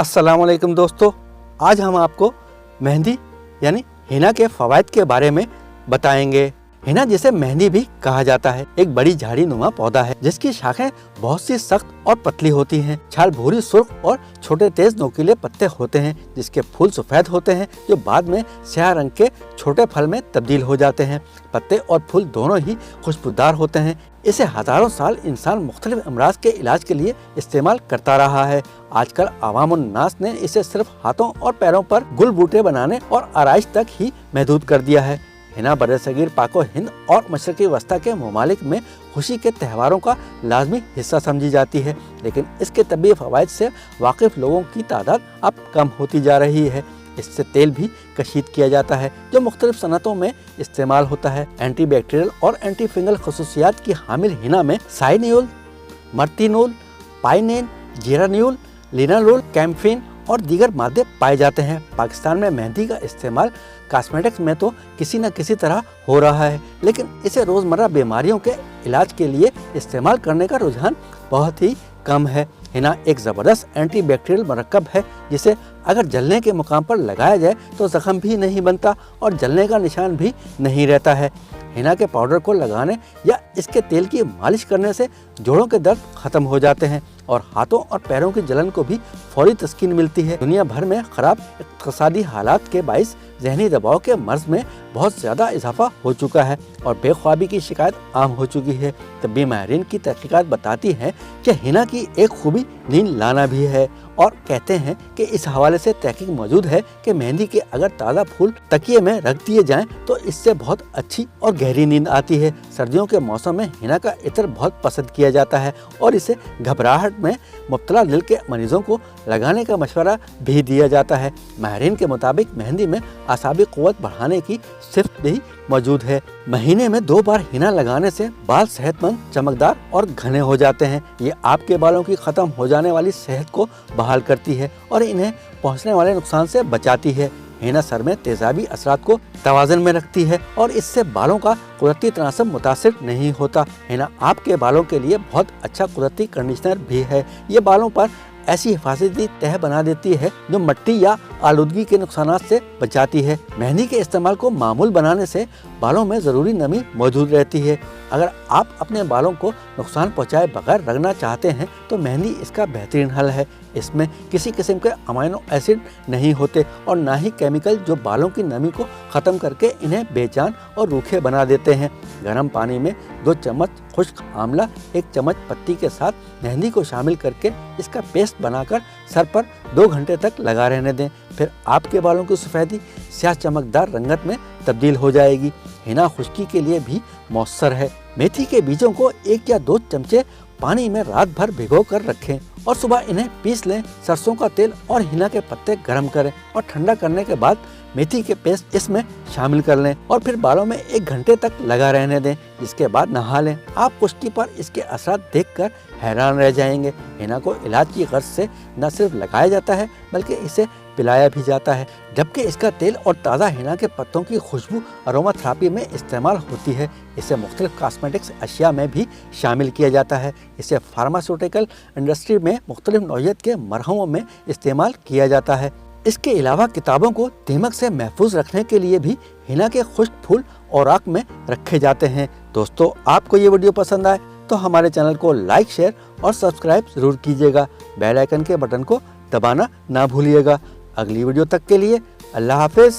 अस्सलाम वालेकुम दोस्तों, आज हम आपको मेहंदी यानी हिना के फ़वाइद के बारे में बताएंगे। हिना जिसे मेहंदी भी कहा जाता है एक बड़ी झाड़ी नुमा पौधा है जिसकी शाखें बहुत सी सख्त और पतली होती हैं। छाल भूरी सुर्ख और छोटे तेज नोकीले पत्ते होते हैं जिसके फूल सफेद होते हैं जो बाद में स्याह रंग के छोटे फल में तब्दील हो जाते हैं। पत्ते और फूल दोनों ही खुशबूदार होते हैं। इसे हजारों साल इंसान मुख्तलिफ अमराज के इलाज के लिए इस्तेमाल करता रहा है। आजकल अवामुन नास ने इसे सिर्फ हाथों और पैरों पर गुल बूटे बनाने और आराइश तक ही महदूद कर दिया है। हिना बरसगीर पाको हिंद और मशरकी वस्ता के ममालिक में खुशी के त्योहारों का लाजमी हिस्सा समझी जाती है, लेकिन इसके तबी फ़वाइद से वाकिफ लोगों की तादाद अब कम होती जा रही है। इससे तेल भी कशीद किया जाता है जो मुख्तलिफ सनतों में इस्तेमाल होता है। एंटी बैक्टीरियल और एंटी फंगल खसूसियात की हामिल हिना में साइनियोल, मर्तिनोल, पाइनेन, जीरानियोल, लिनालोल, कैम्फिन और दीगर मादे पाए जाते हैं। पाकिस्तान में मेहंदी का इस्तेमाल कॉस्मेटिक्स में तो किसी न किसी तरह हो रहा है, लेकिन इसे रोज़मर्रा बीमारियों के इलाज के लिए इस्तेमाल करने का रुझान बहुत ही कम है। हिना एक ज़बरदस्त एंटी बैक्टीरियल मरकब है जिसे अगर जलने के मुकाम पर लगाया जाए तो ज़ख्म भी नहीं बनता और जलने का निशान भी नहीं रहता है। हिना के पाउडर को लगाने या इसके तेल की मालिश करने से जोड़ों के दर्द ख़त्म हो जाते हैं और हाथों और पैरों की जलन को भी फौरी तस्कीन मिलती है। दुनिया भर में ख़राब इक़्तिसादी हालात के बाइस ज़हनी दबाव के मर्ज़ में बहुत ज़्यादा इजाफा हो चुका है और बेख्वाबी की शिकायत आम हो चुकी है। तबी माहिरीन की तहकीकात बताती हैं कि हिना की एक खूबी नींद लाना भी है और कहते हैं कि इस हवाले से तहकीक मौजूद है कि मेहंदी के अगर ताज़ा फूल तकिए में रख दिए जाएं तो इससे बहुत अच्छी और गहरी नींद आती है। सर्दियों के मौसम में हिना का इत्र बहुत पसंद किया जाता है और इसे घबराहट में मुब्तला दिल के मरीजों को लगाने का मशवरा भी दिया जाता है। माहिरीन के मुताबिक मेहंदी में आसाबी क़ुव्वत बढ़ाने की सिफ़त भी मौजूद है। महीने में 2 बार हिना लगाने से बाल सेहतमंद, चमकदार और घने हो जाते हैं। ये आपके बालों की ख़त्म हो जाने वाली सेहत को बहाल करती है और इन्हें पहुंचने वाले नुकसान से बचाती है। हिना सर में तेजाबी असरात को तवाज़न में रखती है और इससे बालों का कुदरती तनासब मुतासिर नहीं होता। हिना आपके बालों के लिए बहुत अच्छा कुदरती कंडीशनर भी है। ये बालों पर ऐसी हिफाजती तह बना देती है जो मिट्टी या आलूदगी के नुकसानात से बचाती है। मेहंदी के इस्तेमाल को मामूल बनाने से बालों में ज़रूरी नमी मौजूद रहती है। अगर आप अपने बालों को नुकसान पहुंचाए बगैर रखना चाहते हैं तो मेहंदी इसका बेहतरीन हल है। इसमें किसी किस्म के अमीनो एसिड नहीं होते और ना ही केमिकल जो बालों की नमी को ख़त्म करके इन्हें बेजान और रूखे बना देते हैं। गर्म पानी में 2 चम्मच खुश्क आंवला, 1 चम्मच पत्ती के साथ मेहंदी को शामिल करके इसका पेस्ट बनाकर सर पर 2 घंटे तक लगा रहने दें। फिर आपके बालों की सफ़ेदी स्याह चमकदार रंगत में तब्दील हो जाएगी। हिना खुश्की के लिए भी मौसर है। मेथी के बीजों को 1 या 2 चमचे पानी में रात भर भिगो कर रखें और सुबह इन्हें पीस लें। सरसों का तेल और हिना के पत्ते गर्म करें और ठंडा करने के बाद मेथी के पेस्ट इसमें शामिल कर लें और फिर बालों में 1 घंटे तक लगा रहने दें। इसके बाद नहा लें। आप खुश्की पर इसके असरात देखकर हैरान रह जाएंगे। हिना को इलाज की गर्ज से न सिर्फ लगाया जाता है बल्कि इसे पिलाया भी जाता है, जबकि इसका तेल और ताज़ा हिना के पत्तों की खुशबू अरोमा थेरेपी में इस्तेमाल होती है। इसे मुख्तलिफ कॉस्मेटिक्स अशिया में भी शामिल किया जाता है। इसे फार्मास्यूटिकल इंडस्ट्री में मुख्तलिफ नौइयत के मरहमों में इस्तेमाल किया जाता है। इसके अलावा किताबों को दीमक से महफूज रखने के लिए भी हिना के खुश्क फूल औराक में रखे जाते हैं। दोस्तों, आपको ये वीडियो पसंद आए तो हमारे चैनल को लाइक, शेयर और सब्सक्राइब ज़रूर कीजिएगा। बेल आइकन के बटन को दबाना ना भूलिएगा। अगली वीडियो तक के लिए अल्लाह हाफिज़।